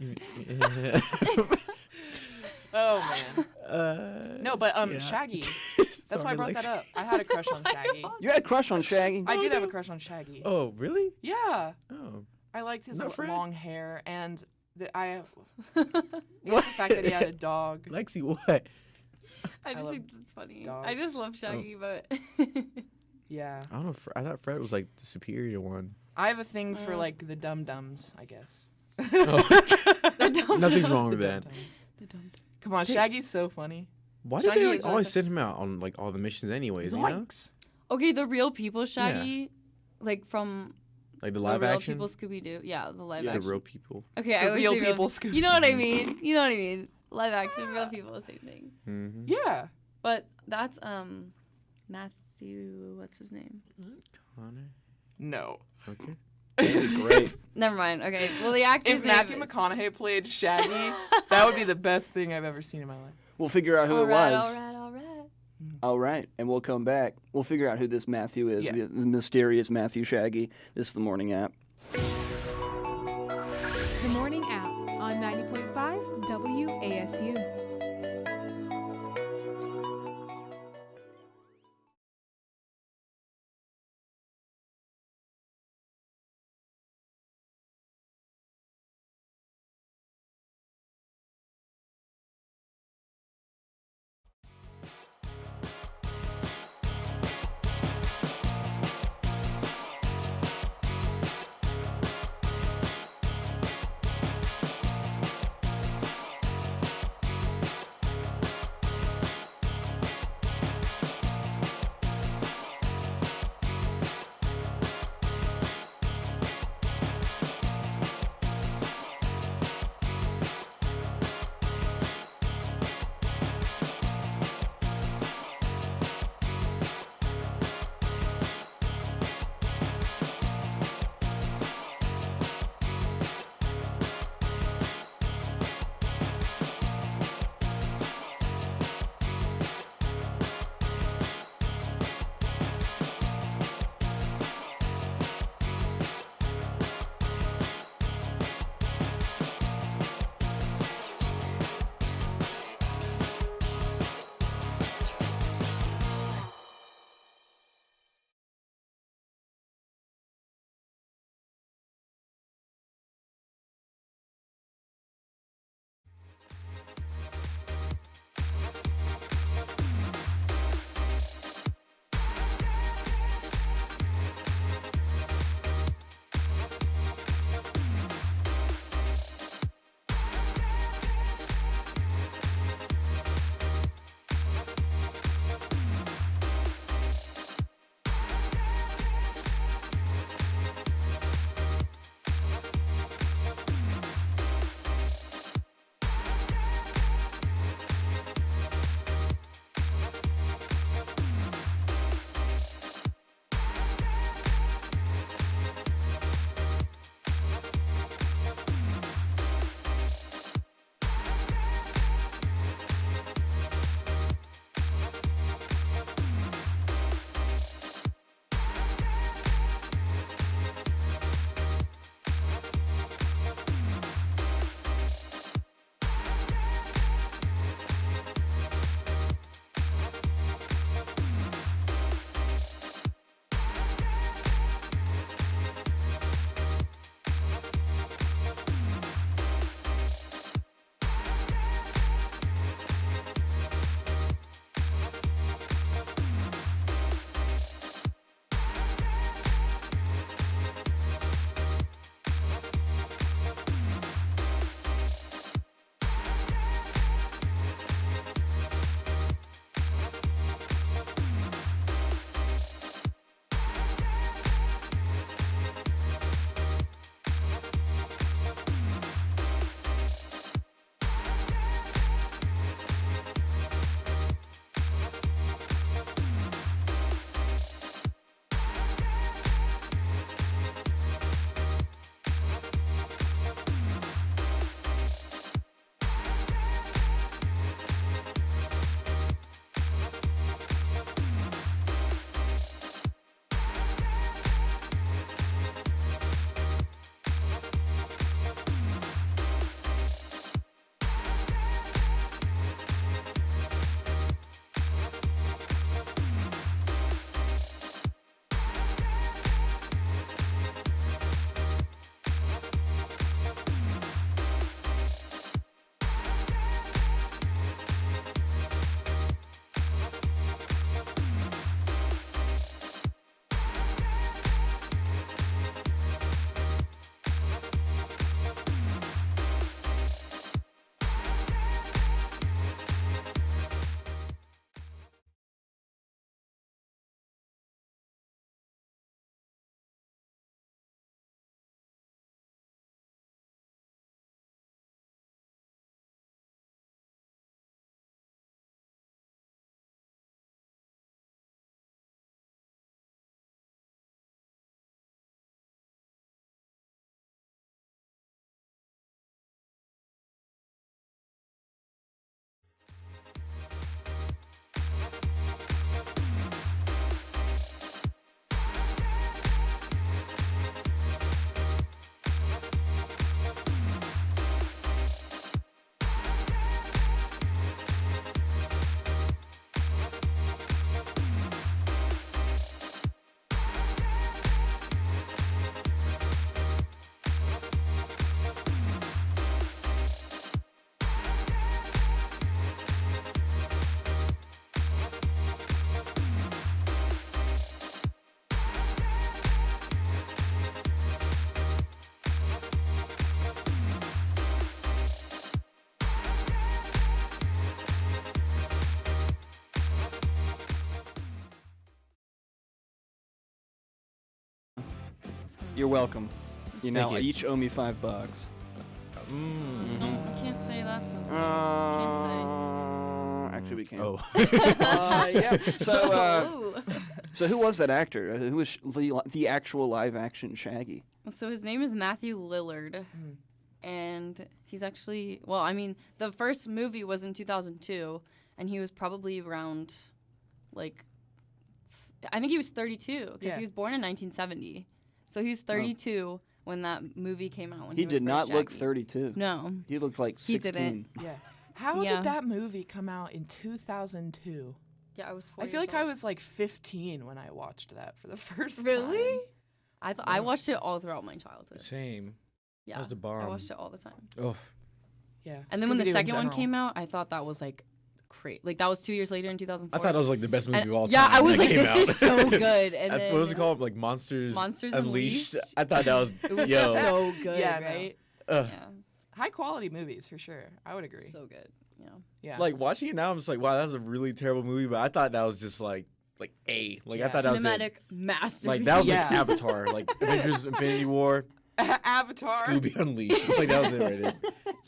Oh man. No, but yeah. Shaggy. That's why I Sorry, brought Lex. that up. I had a crush on Shaggy. You had a crush on Shaggy? I did have a crush on Shaggy. Oh really? Yeah, Oh. I liked his Not Fred? long hair and the fact that he had a dog. Lexi, what? I just love think that's funny. I dogs. just love Shaggy, but Yeah, I don't know. I thought Fred was like the superior one. I have a thing for like the dum-dums, I guess. Nothing's wrong with that. Come on, Shaggy's so funny. Why do they like, always send him out on like all the missions anyways? You know? Okay, the real people Shaggy, like from like the live action. Real people Scooby-Doo. Yeah, the live action. The real people. Okay, the I always real say people Scooby-Doo. You know what I mean? You know what I mean? Live action, real people, same thing. Mm-hmm. Yeah. But that's Matthew. What's his name? Connor. No. Okay. Great. Never mind. Okay. Well, the actor's If Matthew name is... McConaughey played Shaggy, that would be the best thing I've ever seen in my life. We'll figure out who it was. All right. All right, and we'll come back. We'll figure out who this Matthew is, the mysterious Matthew Shaggy. This is the Morning App. The Morning App on 90.5 WASU. You're welcome. You now Thank you. each owe me $5. I can't say that's. Actually, we can. Oh. Yeah. So who was that actor? Who was the actual live-action Shaggy? So his name is Matthew Lillard, and he's actually the first movie was in 2002, and he was probably around, I think he was 32 because he was born in 1970, so he was 32 when that movie came out. He did not look 32. No, he looked like 16. He didn't. Yeah. How did that movie come out in 2002? Yeah, I was 4 I feel years like I old. was like 15 when I watched that for the first time. Really? I watched it all throughout my childhood. Same. Yeah, That was the bomb. I watched it all the time. Oh. Yeah. And then when the Scooby-Doo in second one general. came out, I thought that was great. That was 2 years later in 2004. I thought that was the best movie of all time. Yeah, I was when like, it this came is out. so good. And then what was it called? Monsters Unleashed? I thought that was It was yo. so good, Yeah, no. right? Ugh. Yeah, High quality movies for sure. I would agree. so good. Yeah. Yeah. Like watching it now, I'm just like, wow, that was a really terrible movie. But I thought that was just I thought that was Cinematic it. masterpiece. That was Yeah. Avatar, Avengers: Infinity War, Avatar. Scooby Unleashed. That was it right there.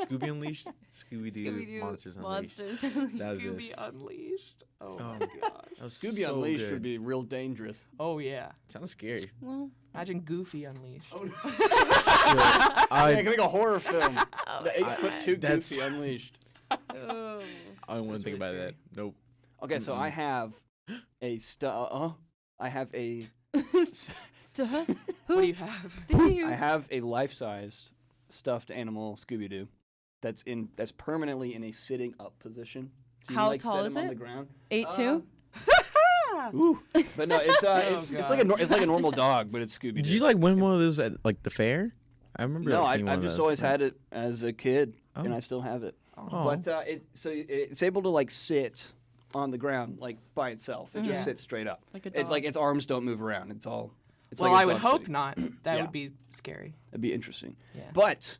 Scooby Unleashed, Scooby-Doo, Scooby-Doo, Monsters Unleashed. Monsters That was Scooby it. Unleashed. Oh Oh. my gosh. That was Scooby so Unleashed good. would be real dangerous. Oh yeah. Sounds scary. Well, Imagine Goofy Unleashed. I think a horror film. The 8'2" that's- Goofy Unleashed. I don't want to think about that. Nope. Okay, so I have a I have a What do you have? I have a life-sized stuffed animal Scooby-Doo that's permanently in a sitting up position. So you How can, tall set is him on it? the ground. 8'2". Ooh. But no, it's God. like a normal dog, but it's Scooby-Doo. Did you win one of those at the fair? I remember. No, seeing one I've of just those. always had it as a kid, and Oh. I still have it. Oh. But it's able to sit on the ground by itself. It just Yeah. sits straight up. Like a It, dog. its arms don't move around. It's Well, like a I would dog hope sitting. not. That Yeah. would be scary. That'd be interesting. Yeah. But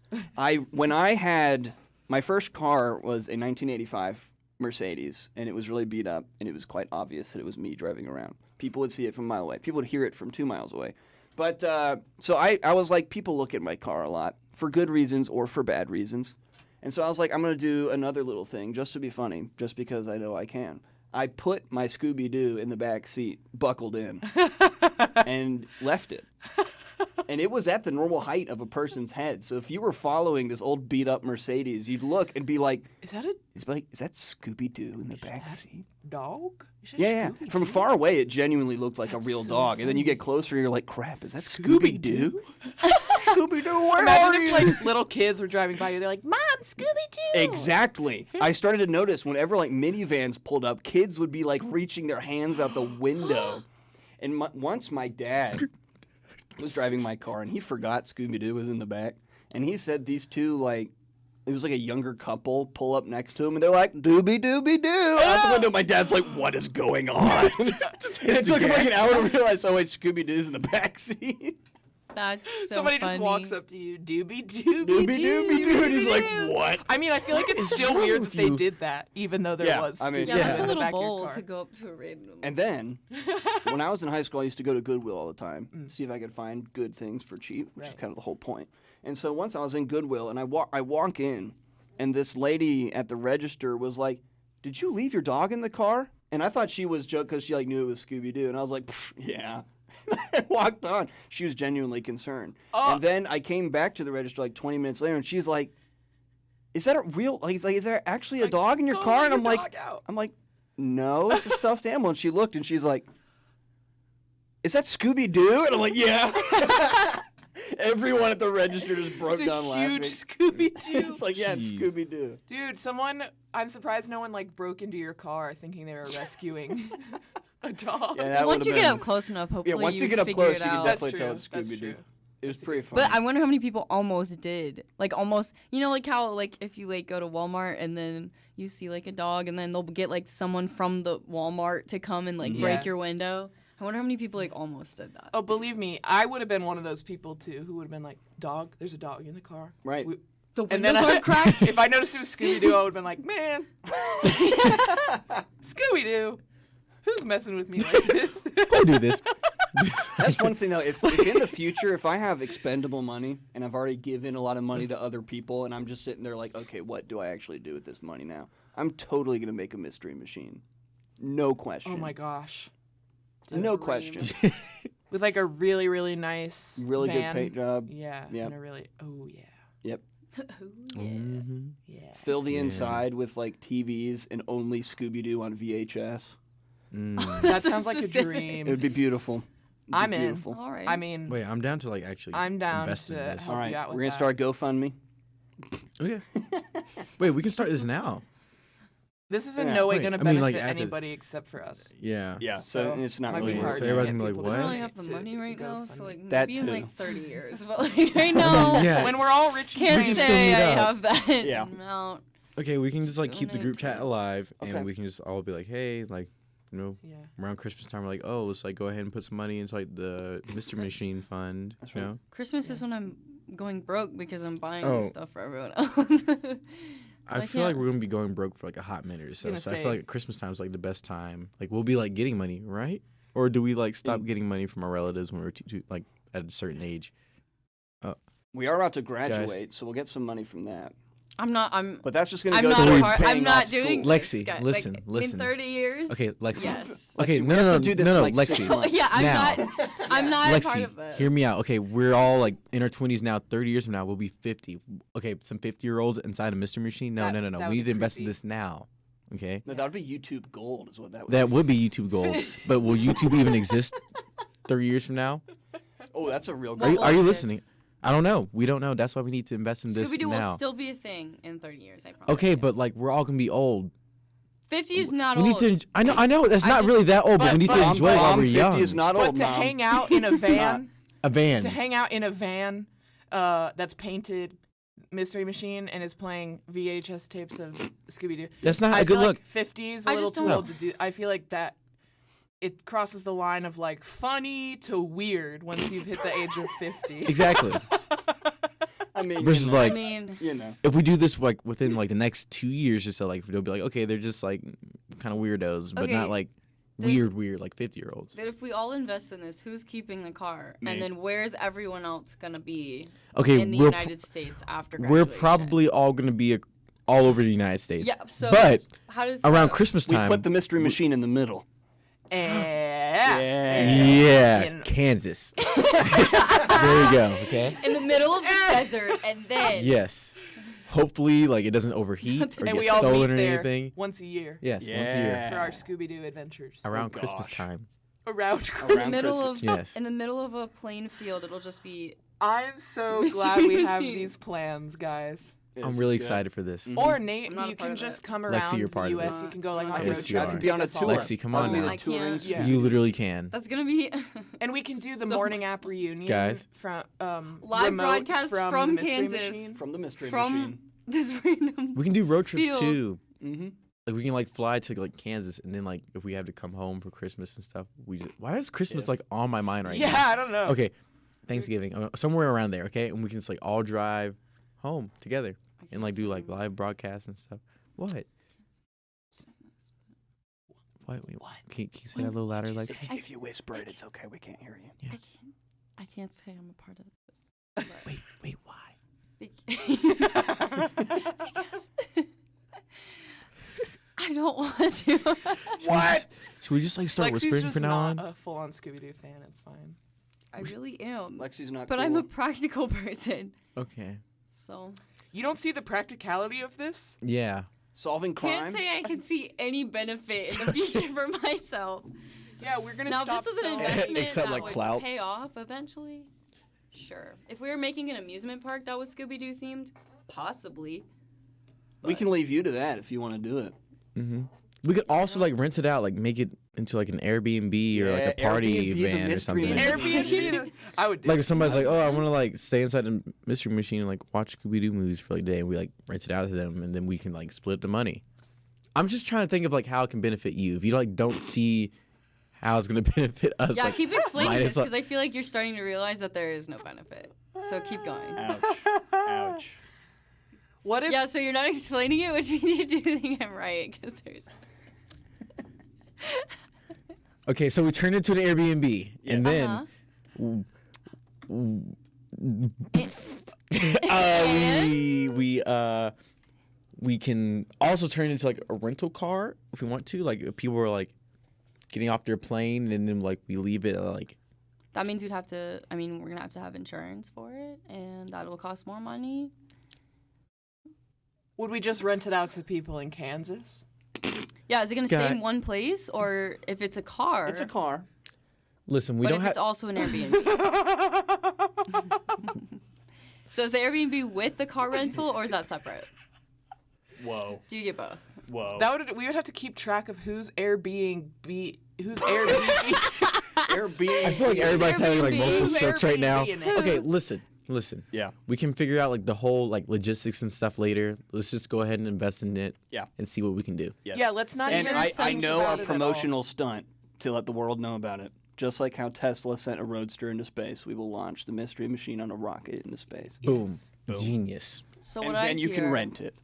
when I had my first car was a 1985 Mercedes, and it was really beat up, and it was quite obvious that it was me driving around. People would see it from a mile away. People would hear it from 2 miles away. But so I was like, people look at my car a lot for good reasons or for bad reasons. And so I was like, I'm going to do another little thing just to be funny, just because I know I can. I put my Scooby-Doo in the back seat, buckled in, and left it. And it was at the normal height of a person's head. So if you were following this old beat-up Mercedes, you'd look and be like, Is that is that Scooby-Doo in the back seat? dog? Is that Yeah. Scooby-Doo? From far away, it genuinely looked like a That's real so dog. And then you funny. get closer, and you're like, crap, is that Scooby-Doo? Scooby-Doo, where Imagine are if you? little kids were driving by you. They're like, "Mom, Scooby-Doo." Exactly. I started to notice whenever minivans pulled up, kids would be reaching their hands out the window. And once my dad was driving my car, and he forgot Scooby-Doo was in the back, and he said these two it was like a younger couple pull up next to him, and they're like, "Dooby-dooby-doo." Out the window, my dad's like, "What is going on?" And it took him an hour to realize, oh wait, Scooby-Doo's in the back seat. That's so Somebody funny. just walks up to you, Dooby-Dooby-Doo. Dooby-dooby-doo, and he's like, "What?" I mean, I feel like it's still wrong weird with that they you? did that, even though there Yeah, was I mean, Yeah, Scooby-Doo that's a in the little back of your bold car. to go up to a random. And then, when I was in high school, I used to go to Goodwill all the time, see if I could find good things for cheap, which is kind of the whole point. And so once I was in Goodwill, and I walk in, and this lady at the register was like, "Did you leave your dog in the car?" And I thought she was joking because she knew it was Scooby-Doo, and I was like, "Pfft, "Yeah." I walked on. She was genuinely concerned. And then I came back to the register 20 minutes later, and she's like, "Is that a real? Is there actually a dog in your Go car?" let And your dog out. I'm like, "No, it's a stuffed animal." And she looked, and she's like, "Is that Scooby-Doo?" And I'm like, "Yeah." Everyone at the register just broke It's a down laughing. huge Scooby-Doo. It's like, yeah, it's Jeez. Scooby-Doo. Dude, I'm surprised no one broke into your car thinking they were rescuing a dog. Yeah, that Once would've you get been- up close enough, hopefully Yeah, once you you get up figure close, it you can out. definitely That's tell true, it's that's Scooby-Doo. true. It was pretty funny. But I wonder how many people almost did. Almost, how if you go to Walmart and then you see a dog and then they'll get someone from the Walmart to come and break Yeah. your window. I wonder how many people almost did that. Oh, believe me, I would have been one of those people too who would have been like, "Dog, there's a dog in the car." Right. The And then windows aren't cracked. if I noticed it was Scooby-Doo, I would have been like, "Man, Scooby-Doo, who's messing with me like this?" Don't do this. That's one thing, though. If in the future, if I have expendable money and I've already given a lot of money to other people and I'm just sitting there like, okay, what do I actually do with this money now? I'm totally going to make a mystery machine. No question. Oh, my gosh. No question. With like a really, really nice Really van. good paint job. Yeah. Yep. And a really, oh, yeah. Yep. Yeah. Fill the inside with like TVs and only Scooby-Doo on VHS. That sounds like a dream. It would be beautiful. I'm in. Beautiful. All right. I mean, Wait, I'm down to like actually. I'm down invest in to this. help All right, you out with we're gonna that. start GoFundMe. Okay. Wait, we can start this now. This is in Yeah. no way Wait, going to I mean, benefit like, after- anybody except for us. Yeah. Yeah, So, so it's not might really be worth hard So it. to everybody's get gonna be people like, I to don't what? really have the donate money to right now, so GoFundMe. like That maybe in too. like 30 years. But like right now, Yeah. When we're all rich and can't can famous. still say meet I up. have that Yeah. amount. Okay, we can just like keep the Donate group to chat us. alive, Okay. and we can just all be like, hey, like, you know, Yeah. around Christmas time, we're like, oh, let's like go ahead and put some money into like the Mystery Machine fund. That's You right. know? Christmas is when I'm going broke because I'm buying Oh. stuff for everyone else. So I feel like can't- we're gonna be going broke for like a hot minute or so. gonna So I say- feel like Christmas time is like the best time. Like we'll be like getting money, right? Or do we like stop getting money from our relatives when we're like at a certain age? We are about to graduate, so we'll get some money from that. I'm But that's just going to I'm go not towards part, paying I'm not off doing school. Lexi, this, guys. listen, like, listen. In 30 years. Okay, Lexi. Yes. Okay, Lexi, we no, have no, to no, do this no, in, no, like, Lexi. 6 months. Yeah, I'm Now. not. I'm not a part Lexi, of this. hear me out. Okay, we're all like in our 20s now. 30 years from now, we'll be 50. Okay, some 50-year-olds inside a mystery machine. No, That- no, no, no. that We would need be to invest in creepy. this now. Okay, No, that would be YouTube gold, is what that would that be. would be YouTube gold. But will YouTube even exist 30 years from now? Oh, that's a real What gold. will Are you exist? listening? I don't know. We don't know. That's why we need to invest in this Scooby-Doo now. will still be a thing in 30 years, I promise. Okay, you. but like we're all gonna be old. 50 is not we old. need to. I know. That's I not just- really that old, but we need to but- enjoy it while Mom, we're 50 young. is not But old, to Mom. hang out in a van, A van. to hang out in a van that's painted Mystery Machine and is playing VHS tapes of Scooby-Doo. That's not I a good feel look. like 50 is a I little just too don't- old to do. I feel like that it crosses the line of like funny to weird once you've hit the age of 50. Exactly. I mean, Versus you know, I like mean, you know. if we do this like within like the next 2 years or so, like they'll be like, okay, they're just like kind of weirdos, but Okay, not like there's- weird like 50-year-olds. that if we all invest in this, who's keeping the car? Me. And then where's everyone else going to be Okay, in the we're United States after we're graduation? probably all gonna be all over the United States. Yeah, so but how does around that- Christmas We time, put the mystery machine in the middle. yeah, In- Kansas. There you go. Okay. in the middle of the desert, and then Yes. Hopefully, like it doesn't overheat or And get we all stolen meet or there anything. once a year Yes, once a year for our Scooby-Doo adventures. around Christmas gosh. time. Around in Christmas. the middle Christmas. of Yes. in the middle of a plain field, it'll just be I'm so Mystery glad we have Machine. these plans, guys. I'm really excited for this. Or Nate, I'm not a you part can of just it. come Lexi, around you're the part of U.S. it. You can go like I'm on not a Yes, road you trip. are. and Be on a take us all. tour. Lexi, come That'll on be now. the I touring can't. Yeah. You literally can. that's gonna be And we can do the So morning much. app reunion Guys. from Live remote broadcast from, from the Mystery Kansas. Machine. From the mystery from machine. this random. We can do road trips Field. too. Mm-hmm. Like we can like fly to like Kansas, and then like if we have to come home for Christmas and stuff, we just why is Christmas like on my mind right Yeah, now? I don't know. Okay, Thanksgiving, somewhere around there. Okay, and we can just like all drive home together and like do like live broadcasts and stuff. What? Wait. Can you say that a little louder? Like, If you whisper it, it's okay. We can't hear you. I can't say I'm a part of this. wait, why? Because I don't want to. What? Should we just like start Lexi's whispering just from now not on? a full-on Scooby-Doo fan. It's fine. I really am. Lexi's not But cool. I'm a practical person, Okay. so You don't see the practicality of this? Yeah. Solving crime. can't say I can see any benefit in the future for myself. Yeah, we're gonna Now, if stop this was an selling- investment Except, that like, would clout. pay off eventually, sure. If we were making an amusement park that was Scooby-Doo themed, possibly. We can leave you to that if you want to do it. Mm-hmm. We could also like rent it out, like make it into like an Airbnb or like a Yeah, party Airbnb the van or mystery something. Airbnb. I would do Like it. if somebody's like, oh, I want to like stay inside the mystery machine and like watch Scooby-Doo movies for like a day, and we like rent it out to them, and then we can like split the money. I'm just trying to think of like how it can benefit you. If you like don't see how it's gonna benefit us, Yeah, like, keep explaining might this as well- because I feel like you're starting to realize that there is no benefit. So keep going. Ouch. Ouch. What if Yeah, so you're not explaining it, which means you do think I'm right because there's. Okay, so we turned into an Airbnb, and then we can also turn into like a rental car if we want to. Like if people are like getting off their plane, and then like we leave it like. That means we'd have to. I mean, we're gonna have to have insurance for it, and that will cost more money. Would we just rent it out to people in Kansas? Yeah, is it gonna stay in one place, or if it's a car? It's a car. Listen, we but don't if have. it's also an Airbnb. So is the Airbnb with the car rental, or is that separate? Whoa. Do you get both? Whoa. We would have to keep track of whose Airbnb. Airbnb. I feel like everybody's having like multiple Who's strokes right now. Airbnb in it? Okay, listen. Yeah. We can figure out like the whole like logistics and stuff later. Let's just go ahead and invest in it. Yeah. And see what we can do. Yes. Yeah, let's not And even I think know about our it at promotional stunt to let the world know about it. Just like how Tesla sent a roadster into space, we will launch the Mystery Machine on a rocket into space. Boom. Yes. Genius. So And what then you can rent it.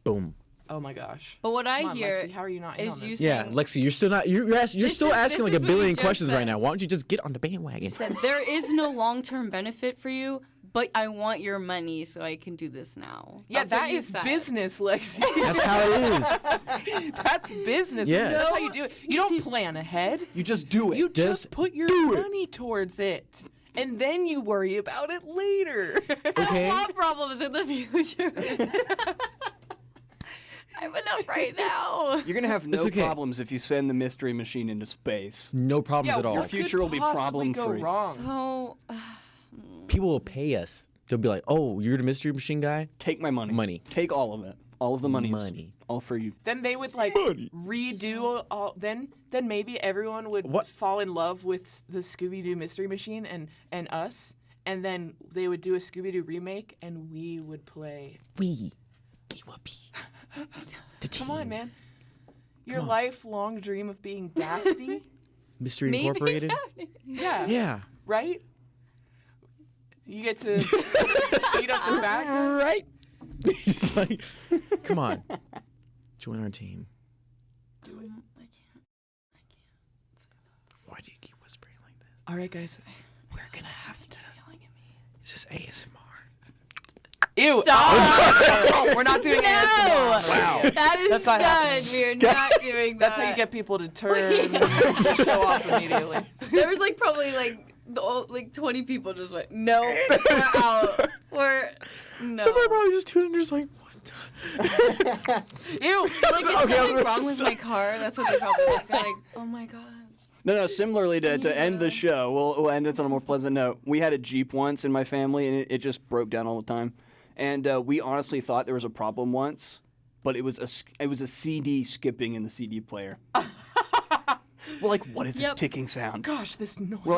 Boom. Oh my gosh. But what I Come on, hear Lexi, how are you not in is on you this? Yeah, saying, Lexi, you're still not. You're still asking like this a is what you billion just questions right said. now. Why don't you just get on the bandwagon? you said there is no long-term benefit for you, but I want your money so I can do this now. Yeah, That's what that you is said. business, Lexi. That's how it is. That's business. Yeah. That's how you do it. You don't plan ahead. You just do it. You Just just put your money towards it. And then you worry about it later. I Okay. don't want problems in the future. I have enough right now. You're going to have no It's okay. problems if you send the Mystery Machine into space. No problems at all. Your future will be possibly problem-free. go wrong? So, People will pay us. They'll be like, "Oh, you're the mystery machine guy." Take my money. Money. Take all of it. All of the money. Money. All for you. Then they would like redo all. Then maybe everyone would What? fall in love with the Scooby-Doo Mystery Machine and us, and then they would do a Scooby-Doo remake, and we would play. We will be. Come on, man. Your lifelong dream of being Daphne. Mystery maybe Incorporated. Yeah. Yeah. Right. You get to beat up the back. Right. It's like, come on, join our team. I can't. Why do you keep whispering like this? All right, guys. We're gonna have to. Is this ASMR? Ew. Stop. We're not doing No. ASMR. Wow. That is That's not done. happening. We are not doing that. That's how you get people to turn the show off immediately. There was like probably like 20 people just went, no, we're out. No. Somebody probably just tuned in, just like, what? Ew. Like, is something wrong with my car? That's what they probably think. They're like, oh my god. No, similarly to end the show, we'll end this on a more pleasant note. We had a Jeep once in my family, and it just broke down all the time. And we honestly thought there was a problem once, but it was a CD skipping in the CD player. We're like, what is this ticking sound? Gosh, this noise. We're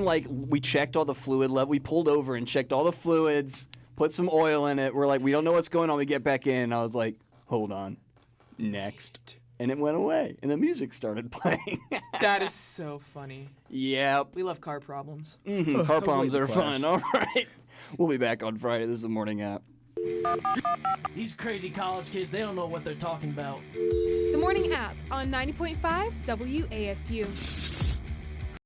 like, we checked all the fluid level. We pulled over and checked all the fluids, put some oil in it. We're like, we don't know what's going on. We get back in. I was like, hold on, next. And it went away, and the music started playing. That is so funny. Yep. We love car problems. Mm-hmm. Car problems are class. fun. All right. We'll be back on Friday. This is the Morning App. These crazy college kids, they don't know what they're talking about. The Morning App on 90.5 WASU.